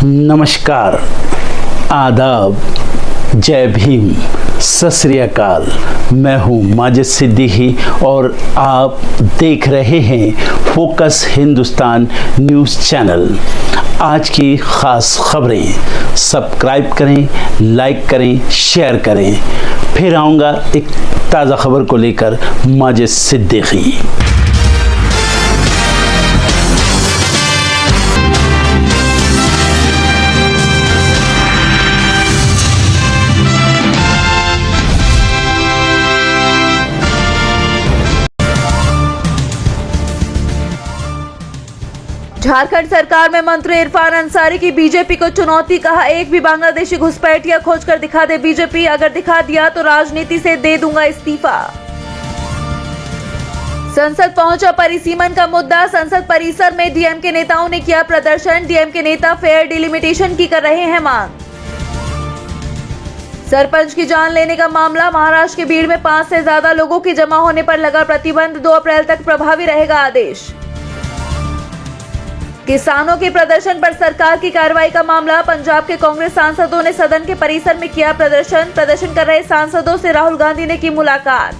नमस्कार, आदाब, जय भीम, सत श्री अकाल। मैं हूँ माजिद सिद्दीकी और आप देख रहे हैं फोकस हिंदुस्तान न्यूज़ चैनल। आज की ख़ास खबरें सब्सक्राइब करें, लाइक करें, शेयर करें। फिर आऊँगा एक ताज़ा खबर को लेकर माजिद सिद्दीकी। झारखंड सरकार में मंत्री इरफान अंसारी की बीजेपी को चुनौती, कहा एक भी बांग्लादेशी घुसपैठिया खोजकर दिखा दे बीजेपी, अगर दिखा दिया तो राजनीति से दे दूंगा इस्तीफा। संसद पहुंचा परिसीमन का मुद्दा, संसद परिसर में डीएमके नेताओं ने किया प्रदर्शन, डीएमके नेता फेयर डिलिमिटेशन की कर रहे हैं मांग। सरपंच की जान लेने का मामला, महाराष्ट्र की भीड़ में 5 से ज्यादा लोगों के जमा होने पर लगा प्रतिबंध, 2 अप्रैल तक प्रभावी रहेगा आदेश। किसानों के प्रदर्शन पर सरकार की कार्रवाई का मामला, पंजाब के कांग्रेस सांसदों ने सदन के परिसर में किया प्रदर्शन कर रहे सांसदों से राहुल गांधी ने की मुलाकात।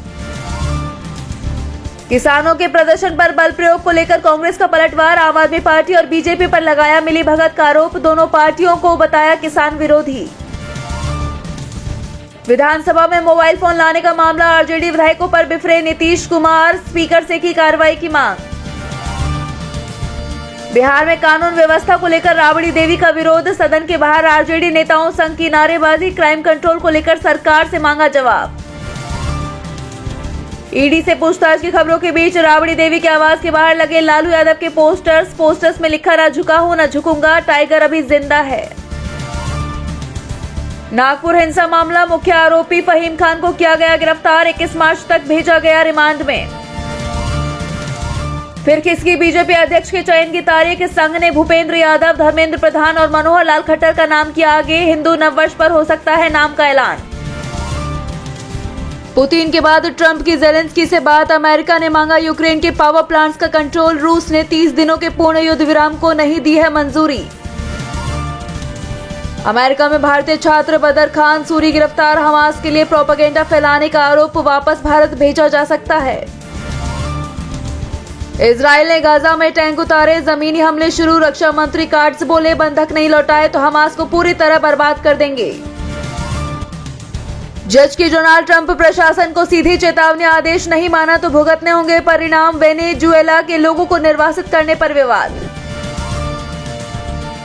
किसानों के प्रदर्शन पर बल प्रयोग को लेकर कांग्रेस का पलटवार, आम आदमी पार्टी और बीजेपी पर लगाया मिलीभगत का आरोप, दोनों पार्टियों को बताया किसान विरोधी। विधानसभा में मोबाइल फोन लाने का मामला, आरजेडी विधायकों पर बिफरे नीतीश कुमार, स्पीकर से की कार्रवाई की मांग। बिहार में कानून व्यवस्था को लेकर राबड़ी देवी का विरोध, सदन के बाहर आरजेडी नेताओं संग की नारेबाजी, क्राइम कंट्रोल को लेकर सरकार से मांगा जवाब। ईडी से पूछताछ की खबरों के बीच राबड़ी देवी के आवास के बाहर लगे लालू यादव के पोस्टर्स में लिखा ना झुका हूं ना झुकूंगा, टाइगर अभी जिंदा है। नागपुर हिंसा मामला, मुख्य आरोपी फहीम खान को किया गया गिरफ्तार, 21 मार्च तक भेजा गया रिमांड में। फिर किसकी बीजेपी अध्यक्ष के चयन की तारीख, संघ ने भूपेंद्र यादव, धर्मेंद्र प्रधान और मनोहर लाल खट्टर का नाम किया आगे, हिंदू नववर्ष पर हो सकता है नाम का ऐलान। पुतिन के बाद ट्रंप की ज़ेलेंस्की से बात, अमेरिका ने मांगा यूक्रेन के पावर प्लांट्स का कंट्रोल, रूस ने 30 दिनों के पूर्ण युद्ध विराम को नहीं दी है मंजूरी। अमेरिका में भारतीय छात्र बदर खान सूरी गिरफ्तार, हमास के लिए प्रोपेगेंडा फैलाने का आरोप, वापस भारत भेजा जा सकता है। इजराइल ने गाजा में टैंक उतारे, जमीनी हमले शुरू, रक्षा मंत्री कार्ड्स बोले बंधक नहीं लौटाए तो हमास को पूरी तरह बर्बाद कर देंगे। जज की डोनाल्ड ट्रंप प्रशासन को सीधी चेतावनी, आदेश नहीं माना तो भुगतने होंगे परिणाम, वेनेजुएला के लोगों को निर्वासित करने पर विवाद।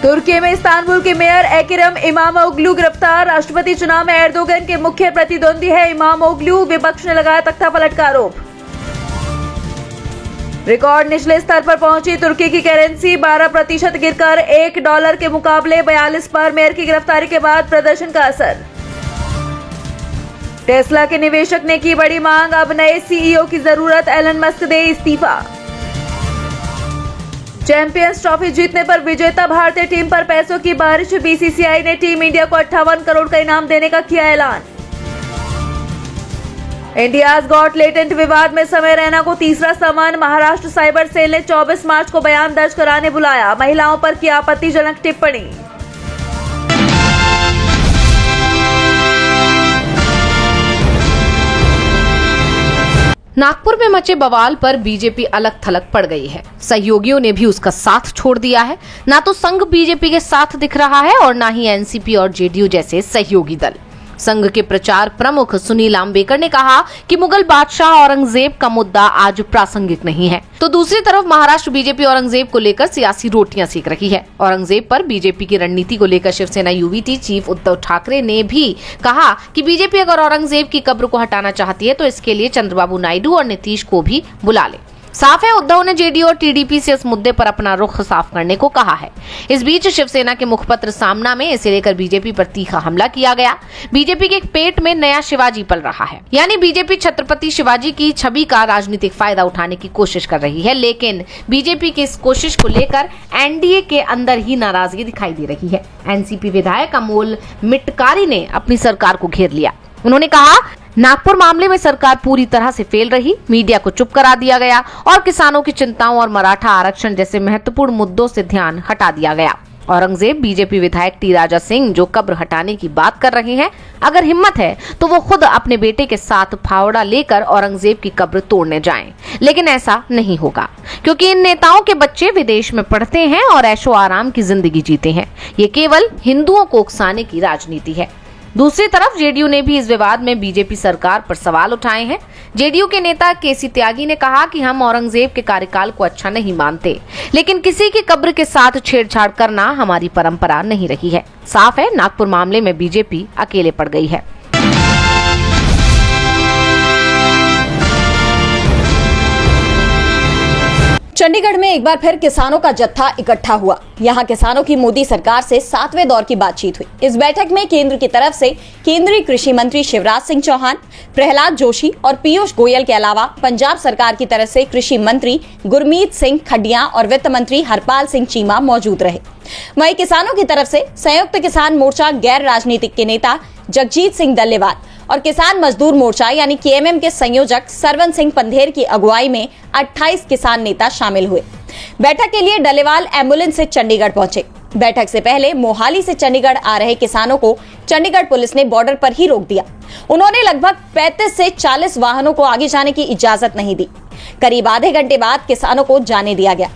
तुर्की में इस्तांबुल के मेयर एकिरम इमामोग्लू गिरफ्तार, राष्ट्रपति चुनाव में एर्दोगन के मुख्य प्रतिद्वंदी है इमामोग्लू, विपक्ष ने लगाया तख्तापलट का आरोप। रिकॉर्ड निचले स्तर पर पहुंची तुर्की की करेंसी, 12% गिरकर $1 के मुकाबले 42 पर, मेयर की गिरफ्तारी के बाद प्रदर्शन का असर। टेस्ला के निवेशक ने की बड़ी मांग, अब नए सीईओ की जरूरत, एलन मस्क दे इस्तीफा। चैंपियंस ट्रॉफी जीतने पर विजेता भारतीय टीम पर पैसों की बारिश, बीसीसीआई ने टीम इंडिया को 58 करोड़ का इनाम देने का किया ऐलान। इंडियाज गॉट लेटेंट विवाद में समय रैना को तीसरा समन, महाराष्ट्र साइबर सेल ने 24 मार्च को बयान दर्ज कराने बुलाया, महिलाओं पर की आपत्तिजनक टिप्पणी। नागपुर में मचे बवाल पर बीजेपी अलग थलग पड़ गई है। सहयोगियों ने भी उसका साथ छोड़ दिया है। ना तो संघ बीजेपी के साथ दिख रहा है और ना ही एनसीपी और जेडीयू जैसे सहयोगी दल। संघ के प्रचार प्रमुख सुनील आम्बेकर ने कहा कि मुगल बादशाह औरंगजेब का मुद्दा आज प्रासंगिक नहीं है, तो दूसरी तरफ महाराष्ट्र बीजेपी औरंगजेब को लेकर सियासी रोटियां सेक रही है। औरंगजेब पर बीजेपी की रणनीति को लेकर शिवसेना यूवीटी चीफ उद्धव ठाकरे ने भी कहा कि बीजेपी अगर औरंगजेब की कब्र को हटाना चाहती है तो इसके लिए चंद्रबाबू नायडू और नीतीश को भी बुला ले। साफ है, उद्धव ने जेडीयू और टीडीपी से इस मुद्दे पर अपना रुख साफ करने को कहा है। इस बीच शिवसेना के मुखपत्र सामना में इसे लेकर बीजेपी पर तीखा हमला किया गया। बीजेपी के पेट में नया शिवाजी पल रहा है, यानी बीजेपी छत्रपति शिवाजी की छवि का राजनीतिक फायदा उठाने की कोशिश कर रही है। लेकिन बीजेपी की इस कोशिश को लेकर एनडीए के अंदर ही नाराजगी दिखाई दे रही है। एनसीपी विधायक अमोल मिटकारी ने अपनी सरकार को घेर लिया। उन्होंने कहा, नागपुर मामले में सरकार पूरी तरह से फेल रही, मीडिया को चुप करा दिया गया और किसानों की चिंताओं और मराठा आरक्षण जैसे महत्वपूर्ण मुद्दों से ध्यान हटा दिया गया। औरंगजेब बीजेपी विधायक टी राजा सिंह जो कब्र हटाने की बात कर रहे हैं, अगर हिम्मत है तो वो खुद अपने बेटे के साथ फावड़ा लेकर औरंगजेब की कब्र तोड़ने जाएं। लेकिन ऐसा नहीं होगा, क्योंकि इन नेताओं के बच्चे विदेश में पढ़ते हैं और ऐशो आराम की जिंदगी जीते हैं। ये केवल हिंदुओं को उकसाने की राजनीति है। दूसरी तरफ जेडीयू ने भी इस विवाद में बीजेपी सरकार पर सवाल उठाए हैं। जेडीयू के नेता केसी त्यागी ने कहा कि हम औरंगजेब के कार्यकाल को अच्छा नहीं मानते, लेकिन किसी की कब्र के साथ छेड़छाड़ करना हमारी परंपरा नहीं रही है। साफ है, नागपुर मामले में बीजेपी अकेले पड़ गई है। चंडीगढ़ में एक बार फिर किसानों का जत्था इकट्ठा हुआ। यहां किसानों की मोदी सरकार से 7वें दौर की बातचीत हुई। इस बैठक में केंद्र की तरफ से केंद्रीय कृषि मंत्री शिवराज सिंह चौहान, प्रहलाद जोशी और पीयूष गोयल के अलावा पंजाब सरकार की तरफ से कृषि मंत्री गुरमीत सिंह खड्डियां और वित्त मंत्री हरपाल सिंह चीमा मौजूद रहे। वहीं किसानों की तरफ से संयुक्त किसान मोर्चा गैर राजनीतिक के नेता जगजीत सिंह डल्लेवाल और किसान मजदूर मोर्चा यानी केएमएम के संयोजक सरवन सिंह पंधेर की अगुवाई में 28 किसान नेता शामिल हुए। बैठक के लिए डल्लेवाल एम्बुलेंस से चंडीगढ़ पहुंचे। बैठक से पहले मोहाली से चंडीगढ़ आ रहे किसानों को चंडीगढ़ पुलिस ने बॉर्डर पर ही रोक दिया। उन्होंने लगभग 35 से 40 वाहनों को आगे जाने की इजाजत नहीं दी। करीब आधे घंटे बाद किसानों को जाने दिया गया।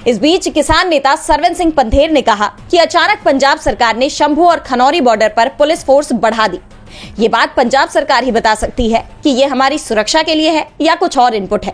इस बीच किसान नेता सरवन सिंह पंधेर ने कहा कि अचानक पंजाब सरकार ने शंभू और खनौरी बॉर्डर पर पुलिस फोर्स बढ़ा दी। ये बात पंजाब सरकार ही बता सकती है कि ये हमारी सुरक्षा के लिए है या कुछ और इनपुट है।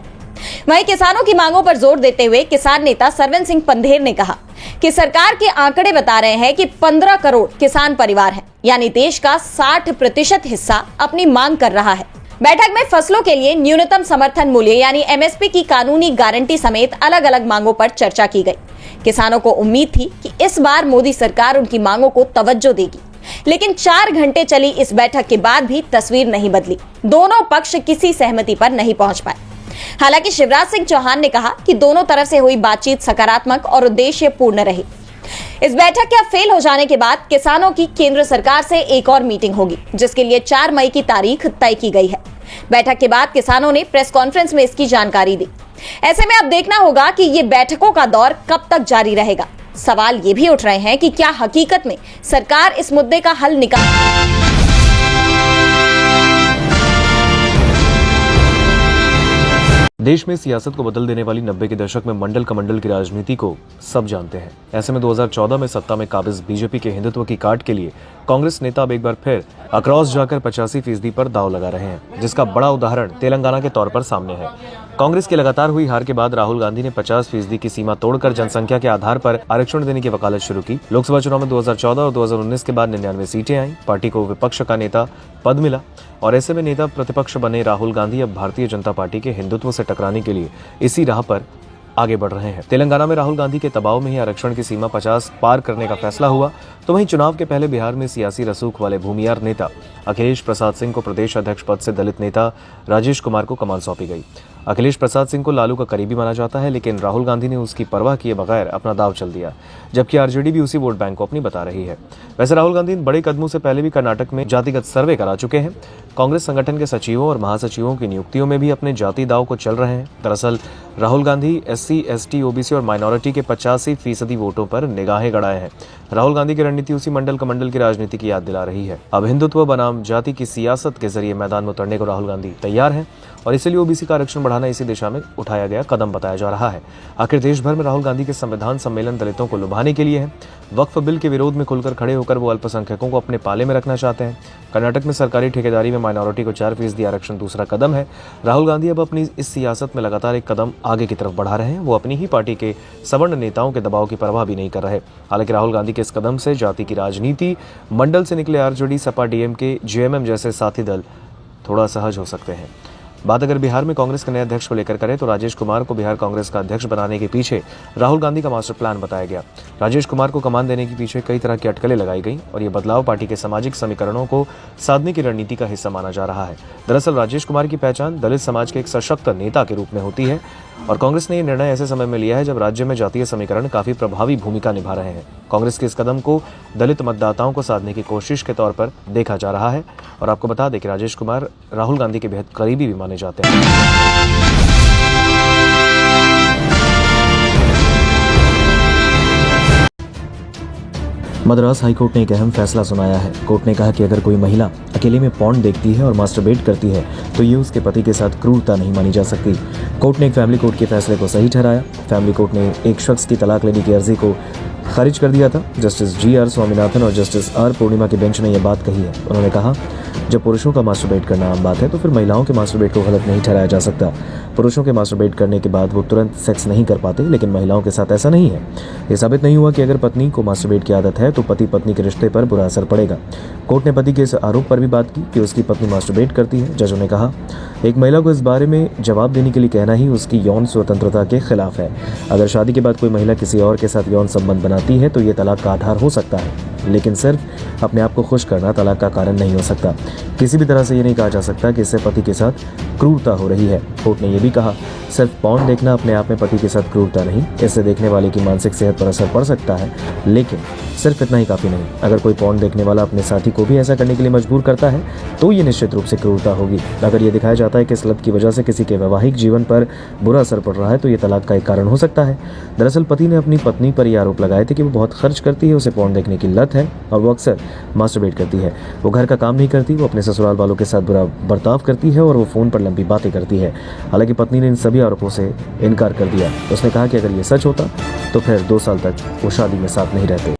वहीं किसानों की मांगों पर जोर देते हुए किसान नेता सरवन सिंह पंधेर ने कहा कि सरकार के आंकड़े बता रहे हैं कि 15 करोड़ किसान परिवार हैं, यानी देश का 60% हिस्सा अपनी मांग कर रहा है। बैठक में फसलों के लिए न्यूनतम समर्थन मूल्य यानी एमएसपी की कानूनी गारंटी समेत अलग अलग मांगों पर चर्चा की गई। किसानों को उम्मीद थी कि इस बार मोदी सरकार उनकी मांगों को तवज्जो देगी, लेकिन 4 घंटे चली इस बैठक के बाद भी तस्वीर नहीं बदली। दोनों पक्ष किसी सहमति पर नहीं पहुंच पाए। हालांकि शिवराज सिंह चौहान ने कहा कि दोनों तरफ से हुई बातचीत सकारात्मक और उद्देश्यपूर्ण रही। इस बैठक के फेल हो जाने के बाद किसानों की केंद्र सरकार से एक और मीटिंग होगी, जिसके लिए 4 मई की तारीख तय की गई है। बैठक के बाद किसानों ने प्रेस कॉन्फ्रेंस में इसकी जानकारी दी। ऐसे में अब देखना होगा कि ये बैठकों का दौर कब तक जारी रहेगा। सवाल ये भी उठ रहे हैं कि क्या हकीकत में सरकार इस मुद्दे का हल निकाल देश में सियासत को बदल देने वाली 90 के दशक में मंडल कमंडल की राजनीति को सब जानते हैं। ऐसे में 2014 में सत्ता में काबिज बीजेपी के हिंदुत्व की काट के लिए कांग्रेस नेता अब एक बार फिर अक्रॉस जाकर 85% पर दांव लगा रहे हैं, जिसका बड़ा उदाहरण तेलंगाना के तौर पर सामने है। कांग्रेस की लगातार हुई हार के बाद राहुल गांधी ने 50% की सीमा तोड़कर जनसंख्या के आधार पर आरक्षण देने की वकालत शुरू की। लोकसभा चुनाव में 2014 और 2019 के बाद 99 सीटें आई। पार्टी को विपक्ष का नेता पद मिला और ऐसे में नेता प्रतिपक्ष बने राहुल गांधी अब भारतीय जनता पार्टी के हिंदुत्व से टकराने के लिए इसी राह पर आगे बढ़ रहे हैं। तेलंगाना में राहुल गांधी के दबाव में ही आरक्षण की सीमा 50 पार करने का फैसला हुआ, तो वहीं चुनाव के पहले बिहार में सियासी रसूख वाले भूमियार नेता अखिलेश प्रसाद सिंह को प्रदेश अध्यक्ष पद से दलित नेता राजेश कुमार को कमान सौंपी गई। अखिलेश प्रसाद सिंह को लालू का करीबी माना जाता है, लेकिन राहुल गांधी ने उसकी परवाह किए बगैर अपना दाव चल दिया, जबकि आरजेडी भी उसी वोट बैंक को अपनी बता रही है। वैसे राहुल गांधी इन बड़े कदमों से पहले भी कर्नाटक में जातिगत सर्वे करा चुके हैं। कांग्रेस संगठन के सचिवों और महासचिवों की नियुक्तियों में भी अपने जाति दाव को चल रहे हैं। दरअसल Rahul Gandhi SC, ST, OBC और माइनॉरिटी के 85% वोटों पर निगाहें गड़ाए हैं। राहुल गांधी की रणनीति उसी मंडल कमंडल की राजनीति की याद दिला रही है। अब हिंदुत्व बनाम जाति की सियासत के जरिए मैदान में उतरने को राहुल गांधी तैयार हैं और इसलिए OBC का आरक्षण बढ़ाना इसी दिशा में उठाया गया कदम बताया जा रहा है। आखिर देश भर में राहुल गांधी के संविधान सम्मेलन दलितों को लुभाने के लिए है। वक्फ बिल के विरोध में खुलकर खड़े होकर वो अल्पसंख्यकों को अपने पाले में रखना चाहते हैं। कर्नाटक में सरकारी ठेकेदारी में माइनॉरिटी को 4% आरक्षण दूसरा कदम है। राहुल गांधी अब अपनी इस सियासत में लगातार एक कदम आगे की तरफ बढ़ा रहे हैं। वो अपनी ही पार्टी के सवर्ण नेताओं के दबाव की परवाह भी नहीं कर रहे। हालांकि राहुल गांधी के इस कदम से जाति की राजनीति, मंडल से निकले आरजेडी, सपा, DMK, JMM जैसे साथी दल थोड़ा सहज हो सकते हैं। बात अगर बिहार में कांग्रेस के नए अध्यक्ष को लेकर करें तो राजेश कुमार को बिहार कांग्रेस का अध्यक्ष बनाने के पीछे राहुल गांधी का मास्टर प्लान बताया गया। राजेश कुमार को कमान देने के पीछे कई तरह की अटकलें लगाई गई और ये बदलाव पार्टी के सामाजिक समीकरणों को साधने की रणनीति का हिस्सा माना जा रहा है। दरअसल राजेश कुमार की पहचान दलित समाज के एक सशक्त नेता के रूप में होती है और कांग्रेस ने यह निर्णय ऐसे समय में लिया है जब राज्य में जातीय समीकरण काफी प्रभावी भूमिका निभा रहे हैं। कांग्रेस के इस कदम को दलित मतदाताओं को साधने की कोशिश के तौर पर देखा जा रहा है और आपको बता दें कि राजेश कुमार राहुल गांधी के बेहद करीबी भी माने जाते हैं। मद्रास हाईकोर्ट ने एक अहम फैसला सुनाया है। कोर्ट ने कहा कि अगर कोई महिला अकेले में पॉर्न देखती है और मास्टरबेट करती है तो ये उसके पति के साथ क्रूरता नहीं मानी जा सकती। कोर्ट ने एक फैमिली कोर्ट के फैसले को सही ठहराया। फैमिली कोर्ट ने एक शख्स की तलाक लेने की अर्जी को खारिज कर दिया था। Justice G.R.. स्वामीनाथन और जस्टिस आर. पूर्णिमा की बेंच ने यह बात कही है। उन्होंने कहा, जब पुरुषों का मास्टरबेट करना आम बात है तो फिर महिलाओं के मास्टरबेट को गलत नहीं ठहराया जा सकता। पुरुषों के मास्टरबेट करने के बाद वो तुरंत सेक्स नहीं कर पाते, लेकिन महिलाओं के साथ ऐसा नहीं है। ये साबित नहीं हुआ कि अगर पत्नी को मास्टरबेट की आदत है तो पति पत्नी के रिश्ते पर बुरा असर पड़ेगा। कोर्ट ने पति के इस आरोप पर भी बात की कि उसकी पत्नी मास्टरबेट करती है। जजों ने कहा, एक महिला को इस बारे में जवाब देने के लिए कहना ही उसकी यौन स्वतंत्रता के खिलाफ है। अगर शादी के बाद कोई महिला किसी और के साथ यौन संबंध बनाती है तो ये तलाक का आधार हो सकता है, लेकिन सिर्फ अपने आप को खुश करना तलाक का कारण नहीं हो सकता। किसी भी तरह से ये नहीं कहा जा सकता कि इससे पति के साथ क्रूरता हो रही है। कोर्ट ने यह भी कहा, सिर्फ पॉर्न देखना अपने आप में पति के साथ क्रूरता नहीं, इससे देखने वाले की मानसिक सेहत पर असर पड़ सकता है, लेकिन सिर्फ इतना ही काफ़ी नहीं। अगर कोई पॉर्न देखने वाला अपने साथी को भी ऐसा करने के लिए मजबूर करता है तो ये निश्चित रूप से क्रूरता होगी। अगर ये दिखाया जाता है कि इस लत की वजह से किसी के वैवाहिक जीवन पर बुरा असर पड़ रहा है तो ये तलाक का एक कारण हो सकता है। दरअसल पति ने अपनी पत्नी पर यह आरोप लगाए थे कि वो बहुत खर्च करती है, उसे पॉर्न देखने की लत है और वो अक्सर मास्टरबेट करती है। वो घर का काम नहीं करती, वो अपने ससुराल वालों के साथ बुरा बर्ताव करती है और वो फ़ोन पर लंबी बातें करती है। हालांकि पत्नी ने इन सभी आरोपों से इनकार कर दिया। उसने कहा कि अगर ये सच होता तो फिर 2 साल तक वो शादी में साथ नहीं रहते।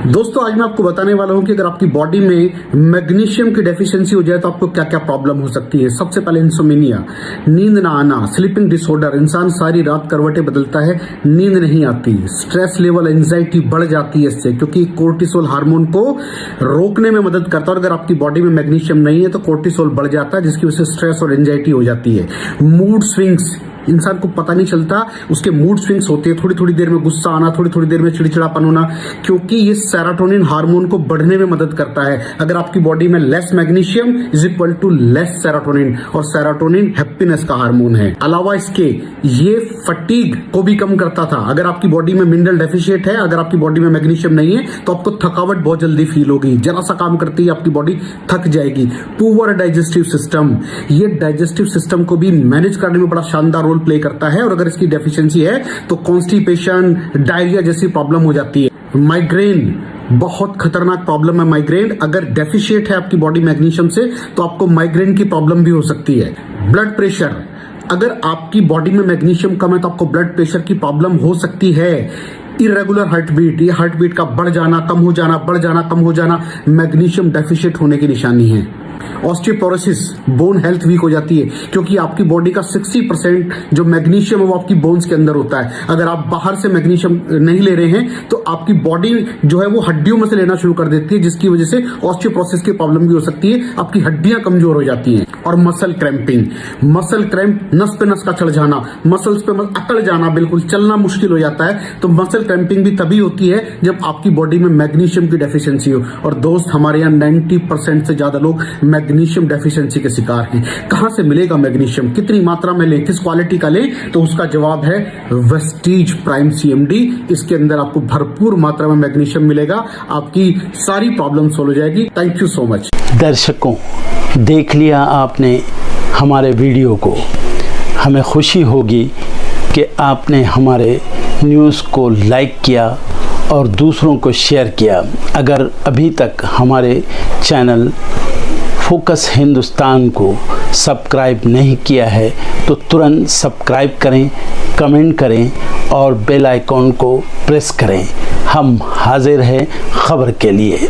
दोस्तों, आज मैं आपको बताने वाला हूं कि अगर आपकी बॉडी में मैग्नीशियम की डेफिशिएंसी हो जाए तो आपको क्या क्या प्रॉब्लम हो सकती है। सबसे पहले इंसोमेनिया, नींद ना आना, स्लीपिंग डिसऑर्डर, इंसान सारी रात करवटें बदलता है, नींद नहीं आती, स्ट्रेस लेवल, एंजाइटी बढ़ जाती है इससे, क्योंकि कोर्टिसोल हार्मोन को रोकने में मदद करता है। और अगर आपकी बॉडी में मैग्नीशियम नहीं है तो कोर्टिसोल बढ़ जाता है, जिसकी वजह से स्ट्रेस और एंजाइटी हो जाती है। मूड स्विंग्स, इंसान को पता नहीं चलता उसके मूड स्विंग्स होते हैं, थोड़ी थोड़ी देर में गुस्सा आना, थोड़ी थोड़ी देर में चिड़चिड़ापन होना, क्योंकि ये सेरोटोनिन हार्मोन को बढ़ने में मदद करता है। अगर आपकी बॉडी में less magnesium is equal to less serotonin, और सेरोटोनिन हैप्पीनेस का हार्मोन है। अलावा इसके ये फटीग को भी कम करता था। अगर आपकी बॉडी में मिनरल डेफिशिएट है, अगर आपकी बॉडी में मैग्नीशियम नहीं है तो आपको थकावट बहुत जल्दी फील होगी, जरा सा काम करती है आपकी बॉडी थक जाएगी। पुअर डाइजेस्टिव सिस्टम, ये डाइजेस्टिव सिस्टम को भी मैनेज करने में बड़ा शानदार रोल प्ले करता है। और अगर इसकी डेफिशिएंसी है तो कॉन्स्टिपेशन, डायरिया जैसी प्रॉब्लम हो जाती है। माइग्रेन, बहुत खतरनाक प्रॉब्लम है माइग्रेन। अगर डेफिशिएट है आपकी बॉडी मैग्नीशियम से तो आपको माइग्रेन की प्रॉब्लम भी हो सकती है। ब्लड प्रेशर, अगर आपकी बॉडी में मैग्नीशियम कम है तो आपको ब्लड प्रेशर की प्रॉब्लम हो सकती है। इरेगुलर हार्ट बीट, ये हार्ट बीट का बढ़ जाना, कम हो जाना, बढ़ जाना, कम हो जाना, मैग्नीशियम डेफिशिएट होने की निशानी है। ऑस्टियोपोरोसिस, बोन हेल्थ वीक हो जाती है, क्योंकि आपकी बॉडी का 60% जो मैग्नीशियम है वो आपकी बोन्स के अंदर होता है। अगर आप बाहर से मैग्नीशियम नहीं ले रहे हैं तो आपकी बॉडी जो है वो हड्डियों में से लेना शुरू कर देती है, जिसकी वजह से ऑस्टियोपोरोसिस की प्रॉब्लम भी हो सकती है, आपकी हड्डियां कमजोर हो जाती हैं। और मसल क्रैम्पिंग, मसल क्रैम्प, नस पे नस का चढ़ जाना, मसल्स पे अकड़ जाना, बिल्कुल चलना मुश्किल हो जाता है। तो मसल क्रैम्पिंग भी तभी होती है जब आपकी बॉडी में मैग्नीशियम की डेफिशिएंसी हो। और दोस्त, हमारे यहाँ 90% से ज्यादा लोग मैग्नीशियम डेफिशिएंसी के शिकार हैं। कहां से मिलेगा मैग्नीशियम, कितनी मात्रा में लें, किस क्वालिटी का लें? तो उसका जवाब है वेस्टीज प्राइम CMD। इसके अंदर आपको भरपूर मात्रा में मैग्नीशियम मिलेगा, आपकी सारी प्रॉब्लम सॉल्व हो जाएगी। Thank you so much. दर्शकों, देख लिया आपने हमारे वीडियो को। हमें खुशी होगी कि आपने हमारे न्यूज़ को लाइक किया और दूसरों को शेयर किया। अगर अभी तक हमारे चैनल फोकस हिंदुस्तान को सब्सक्राइब नहीं किया है तो तुरंत सब्सक्राइब करें, कमेंट करें और बेल आइकॉन को प्रेस करें। हम हाजिर हैं खबर के लिए।